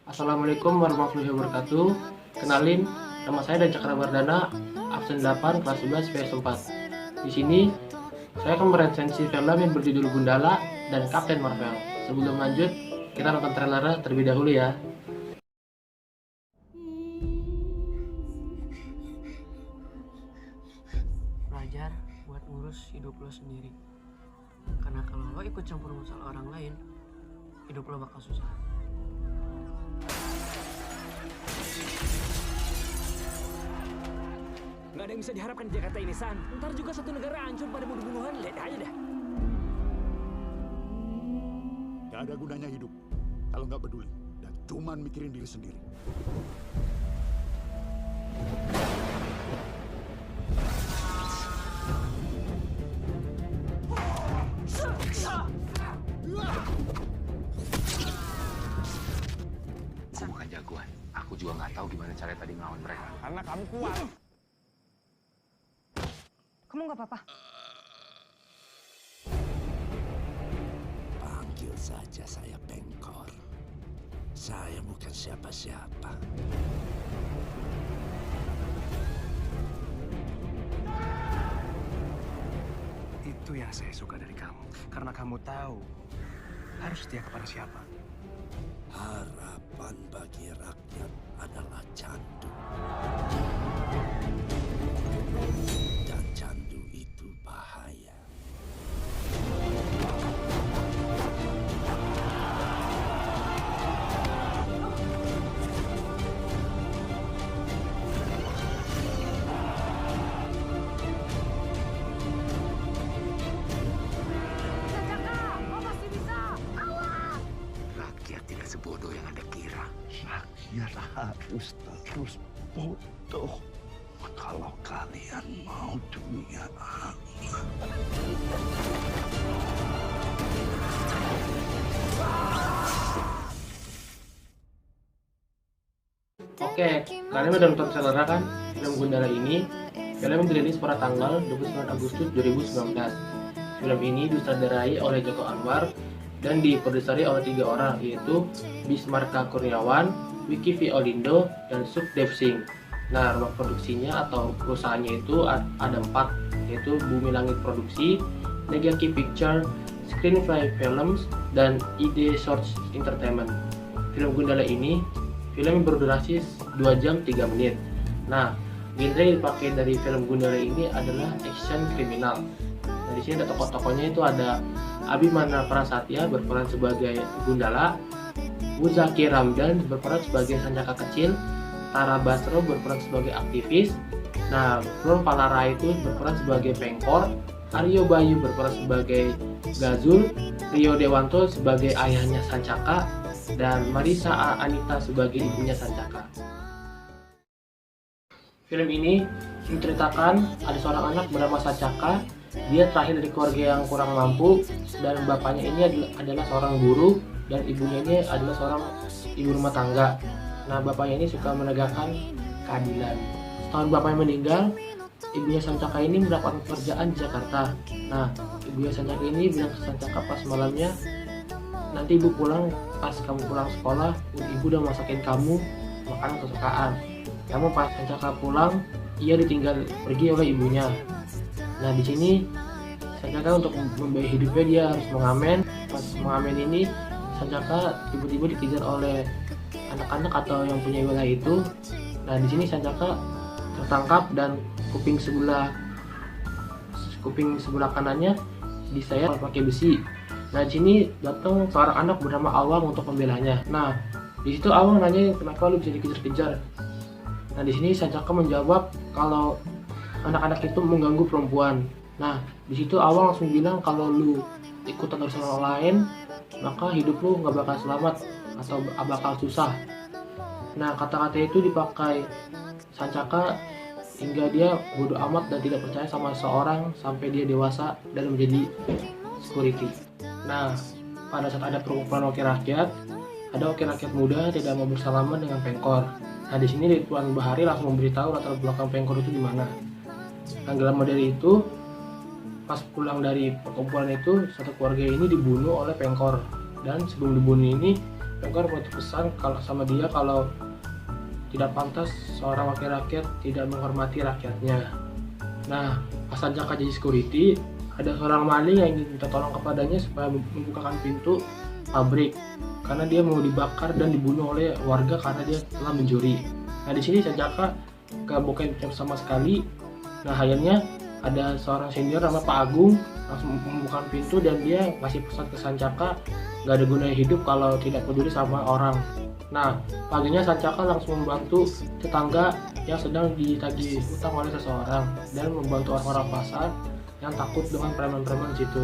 Assalamualaikum warahmatullahi wabarakatuh. Kenalin, nama saya Dan Cakrawardana, absen 8 kelas 11 PS4. Di sini saya akan meresensi film yang berjudul Gundala dan Kapten Marvel. Sebelum lanjut, kita nonton trailernya terlebih dahulu ya. Belajar buat ngurus hidup lo sendiri. Karena kalau lo ikut campur masalah orang lain, hidup lo bakal susah. Nggak ada yang bisa diharapkan di Jakarta ini, San. Ntar juga satu negara hancur pada bunuh-bunuhan. Lihat aja dah. Gak ada gunanya hidup kalau nggak peduli dan cuman mikirin diri sendiri. Aku bukan jagoan. Aku juga nggak tahu gimana cara tadi ngelawan mereka. Karena kamu kuat. Kamu nggak apa-apa? Panggil saja saya Pengkor. Saya bukan siapa-siapa. Itu yang saya suka dari kamu. Karena kamu tahu harus setia kepada siapa. Harapan bagi rakyat adalah candu. Dan candu itu bahaya. Rakyat tidak sebodoh yang Anda kira. Rakyat harus terus bodoh kalau kalian mau dunia aman. Oke, kalian udah nonton trailer kan? Film Gundala ini, film yang dirilis pada tanggal 29 Agustus 2019. Film ini disutradarai oleh Joko Anwar dan diproduseri oleh 3 orang, yaitu Bismarka Kurniawan, Wiki Violindo, dan Sukdev Singh. Nah, rumah produksinya atau perusahaannya itu ada 4, yaitu Bumi Langit Produksi, Negaki Picture, Screenfly Films, dan ID Source Entertainment. Film Gundala ini film yang berdurasi 2 jam 3 menit. Nah, genre yang dipakai dari film Gundala ini adalah action kriminal. Nah, di sini ada tokoh-tokohnya itu ada Abimana Prasatya berperan sebagai Gundala, Uzaki Ramdan berperan sebagai Sanjaka kecil, Tara Basro berperan sebagai aktivis. Nah, Ron Palara itu berperan sebagai Pengkor, Aryo Bayu berperan sebagai Gazul, Rio Dewanto sebagai ayahnya Sancaka, dan Marisa Anita sebagai ibunya Sancaka. Film ini menceritakan ada seorang anak bernama Sancaka. Dia terakhir dari keluarga yang kurang mampu, dan bapaknya ini adalah seorang guru dan ibunya ini adalah seorang ibu rumah tangga. Nah, bapaknya ini suka menegakkan keadilan. Setahun bapaknya meninggal, ibunya Sancaka ini mendapatkan pekerjaan di Jakarta. Nah, ibunya Sancaka ini bilang ke Sancaka pas malamnya, nanti ibu pulang, pas kamu pulang sekolah, ibu udah masakin kamu makanan kesukaan. Kamu pas Sancaka pulang, ia ditinggal pergi oleh ibunya. Nah, di sini Sancaka untuk membiayai hidupnya dia harus mengamen. Pas mengamen ini, Sancaka tiba-tiba dikejar oleh anak-anak atau yang punya wilayah itu. Nah, di sini Sancaka tertangkap dan kuping sebelah kanannya disayat pakai besi. Nah, di sini datang seorang anak bernama Awang untuk membelanya. Nah, di situ Awang nanya kenapa lu bisa dikejar-kejar. Nah, di sini Sancaka menjawab kalau anak-anak itu mengganggu perempuan. Nah, di situ Awang langsung bilang kalau lu ikutan urusan orang lain, maka hidup lu nggak bakal selamat atau bakal susah. Nah, kata-kata itu dipakai Sancaka hingga dia bodoh amat dan tidak percaya sama seorang sampai dia dewasa dan menjadi security. Nah, pada saat ada perkumpulan wakil rakyat, ada wakil rakyat muda tidak mau bersalaman dengan Pengkor. Nah, di sini Tuan Bahari langsung memberitahu latar belakang Pengkor itu di mana. Nah, dalam dari itu, pas pulang dari perkumpulan itu, satu keluarga ini dibunuh oleh Pengkor. Dan sebelum dibunuh ini, Pengkor berpesan kalau sama dia kalau tidak pantas seorang wakil rakyat tidak menghormati rakyatnya. Nah, pas Sanjaka jadi security, ada seorang maling yang ingin minta tolong kepadanya supaya membukakan pintu pabrik karena dia mau dibakar dan dibunuh oleh warga karena dia telah mencuri. Nah, di sini Sanjaka gak bukan sama sekali. Nah, akhirnya ada seorang senior nama Pak Agung langsung membuka pintu dan dia ngasih pesan ke Sanjaka gak ada gunanya hidup kalau tidak peduli sama orang. Nah, paginya Sanjaka langsung membantu tetangga yang sedang ditagih utang oleh seseorang dan membantu orang-orang pasar yang takut dengan preman-preman situ.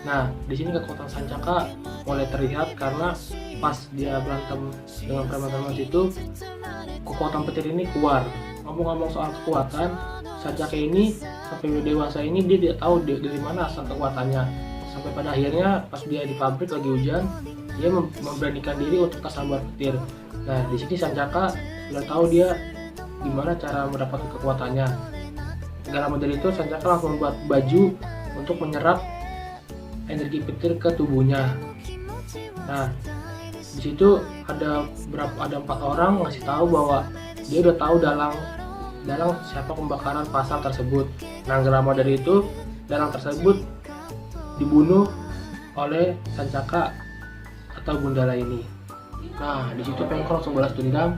Nah, di sini kekuatan Sanjaka mulai terlihat karena pas dia berantem dengan preman-preman situ, kekuatan petir ini keluar. Ngomong-ngomong soal kekuatan, Sanjaka ini sampai dewasa ini dia tidak tahu dari mana asal kekuatannya. Sampai pada akhirnya pas dia di pabrik lagi hujan, dia memberanikan diri untuk kesambar petir. Nah, di sini Sanjaka sudah tahu dia gimana cara mendapatkan kekuatannya. Gak lama dari itu Sanjaka langsung membuat baju untuk menyerap energi petir ke tubuhnya. Nah, di situ ada 4 orang ngasih tahu bahwa dia udah tahu dalang siapa pembakaran pasar tersebut. Nah, gak lama dari itu dalang tersebut dibunuh oleh Sanjaka atau Gundala ini. Nah, di situ Pengkor langsung balas dendam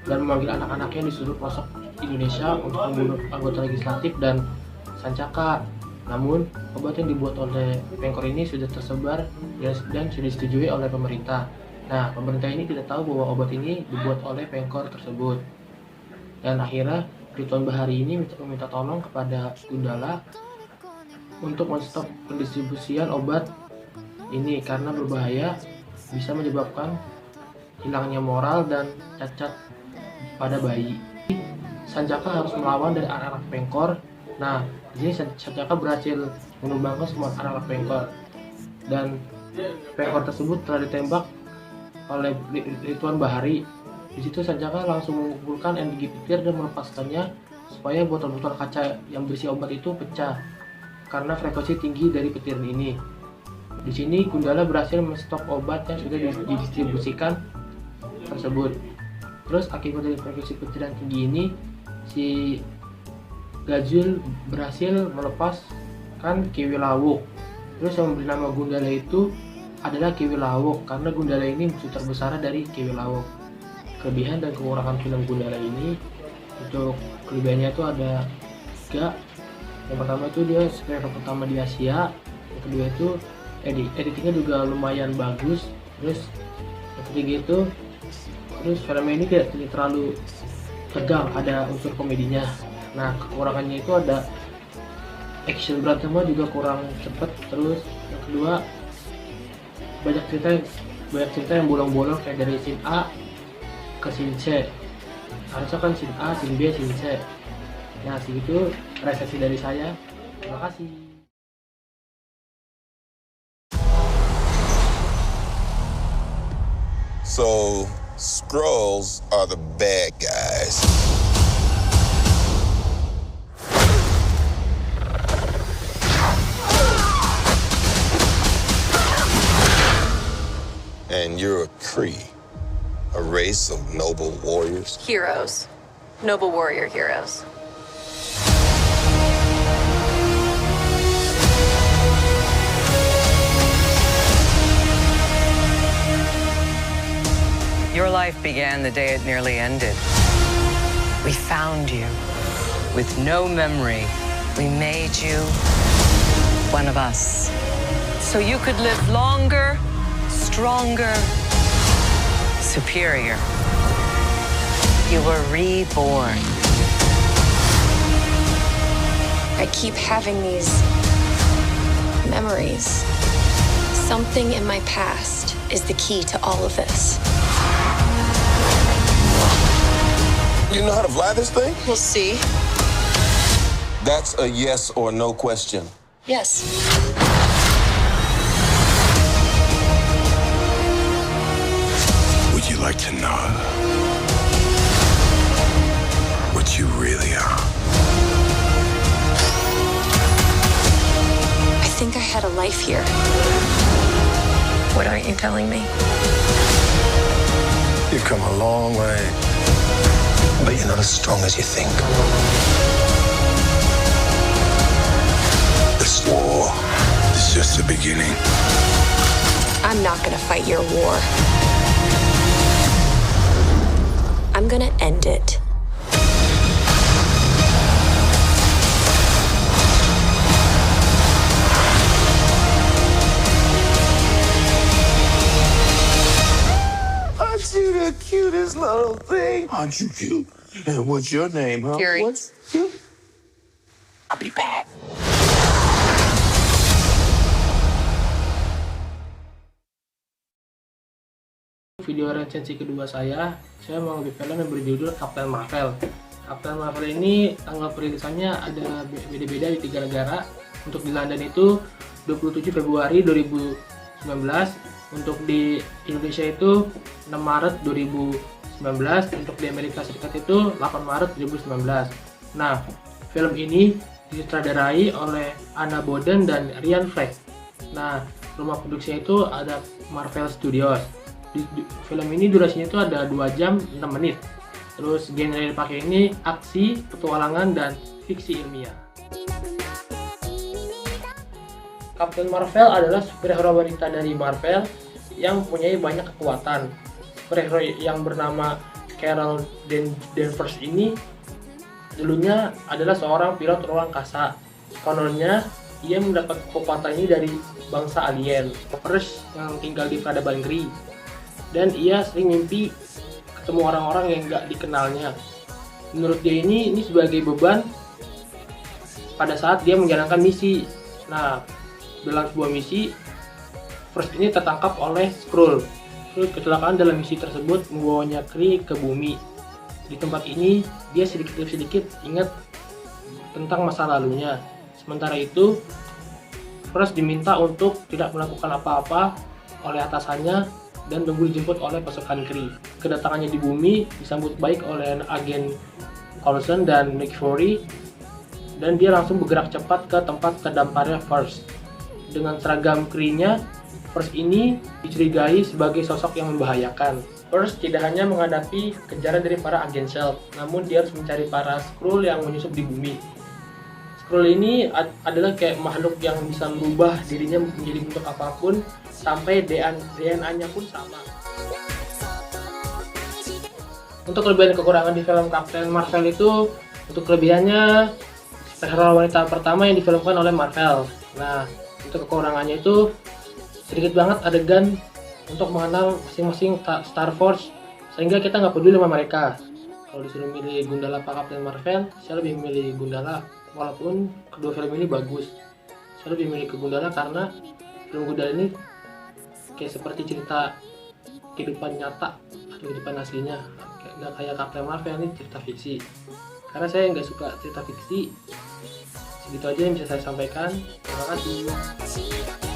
dan memanggil anak-anaknya di seluruh pelosok Indonesia untuk membunuh anggota legislatif dan Sanjaka. Namun, obat yang dibuat oleh Pengkor ini sudah tersebar dan sudah disetujui oleh pemerintah. Nah, pemerintah ini tidak tahu bahwa obat ini dibuat oleh Pengkor tersebut. Dan akhirnya Ridwan Bahari ini meminta tolong kepada Gundala untuk menstop pendistribusian obat ini karena berbahaya, bisa menyebabkan hilangnya moral dan cacat pada bayi. Sanjaka harus melawan dari anak-anak Pengkor. Nah, di sini Sanjaka berhasil menumbangkan semua anak-anak Pengkor dan Pengkor tersebut telah ditembak oleh Ridwan Bahari. Di situ Sanjaka langsung mengumpulkan energi petir dan melepaskannya supaya botol-botol kaca yang berisi obat itu pecah karena frekuensi tinggi dari petir ini. Di sini Gundala berhasil menstop obat yang sudah didistribusikan tersebut. Terus akibat dari frekuensi petir yang tinggi ini, si Gajul berhasil melepaskan Kiwi Lawuk. Terus yang memberi nama Gundala itu adalah Kiwi Lawuk karena Gundala ini musuh terbesar dari Kiwi Lawuk. Kelebihan dan kekurangan film Gundala ini, untuk kelebihannya itu ada 3. Yang pertama itu dia film pertama di Asia. Yang kedua itu editingnya juga lumayan bagus. Terus yang ketiga itu film ini tidak terlalu tegang, ada unsur komedinya. Nah, kekurangannya itu ada action berantemnya juga kurang cepet. Terus yang kedua banyak cerita yang bolong-bolong kayak dari scene A ke scene C. Harusnya kan scene A, scene B, scene C. Nah, segitu resensi dari saya. Terima kasih. So, Skrulls are the bad guys. And you're a Kree, a race of noble warriors. Heroes. Noble warrior heroes. Your life began the day it nearly ended. We found you. With no memory, we made you one of us. So you could live longer, stronger, superior. You were reborn. I keep having these memories. Something in my past is the key to all of this. You know how to fly this thing? We'll see. That's a yes or no question. Yes. Would you like to know what you really are? I think I had a life here. What aren't you telling me? You've come a long way, but you're not as strong as you think. This war is just the beginning. I'm not gonna fight your war. I'm gonna end it. Aren't you the cutest little thing? Aren't you cute? And what's your name, huh? Fury. What's cute? I'll be back. Video resensi kedua saya mau nge-review film yang berjudul Captain Marvel. Captain Marvel ini tanggal perilisannya ada beda-beda di 3 negara. Untuk di London itu 27 Februari 2019, untuk di Indonesia itu 6 Maret 2019, untuk di Amerika Serikat itu 8 Maret 2019. Nah, film ini disutradarai oleh Anna Boden dan Ryan Fleck. Nah, rumah produksinya itu ada Marvel Studios. Di film ini durasinya itu ada 2 jam 6 menit. Terus genre yang dipakai ini aksi, petualangan, dan fiksi ilmiah. Captain Marvel adalah superhero wanita dari Marvel yang mempunyai banyak kekuatan. Superhero yang bernama Carol Danvers ini dulunya adalah seorang pilot ruang angkasa. Kononnya ia mendapat kekuatan ini dari bangsa alien, First yang tinggal di peradaban Kree. Dan ia sering mimpi ketemu orang-orang yang gak dikenalnya. Menurut dia ini sebagai beban pada saat dia menjalankan misi. Nah, dalam sebuah misi, First ini tertangkap oleh Skrull. Terus kecelakaan dalam misi tersebut membawanya Kree ke bumi. Di tempat ini, dia sedikit ingat tentang masa lalunya. Sementara itu, First diminta untuk tidak melakukan apa-apa oleh atasannya dan tunggu dijemput oleh pasukan Kree. Kedatangannya di bumi disambut baik oleh agen Coulson dan Nick Fury, dan dia langsung bergerak cepat ke tempat terdamparnya First. Dengan seragam Kree-nya, First ini dicurigai sebagai sosok yang membahayakan. First tidak hanya menghadapi kejaran dari para agen SHIELD, namun dia harus mencari para Skrull yang menyusup di bumi. Skrull ini adalah kayak makhluk yang bisa merubah dirinya menjadi bentuk apapun, sampai DNA-nya pun sama. Untuk kelebihan kekurangan di film Captain Marvel itu, untuk kelebihannya superhero wanita pertama yang difilmkan oleh Marvel. Nah, untuk kekurangannya itu sedikit banget adegan untuk mengenal masing-masing Star Force, sehingga kita nggak peduli sama mereka. Kalau disuruh milih Gundala apa Captain Marvel, saya lebih milih Gundala. Walaupun kedua film ini bagus, saya lebih milih ke Gundala karena film Gundala ini kayak seperti cerita kehidupan nyata atau kehidupan aslinya, nggak kayak Captain Marvel ini cerita fiksi. Karena saya nggak suka cerita fiksi. Segitu aja yang bisa saya sampaikan. Terima kasih.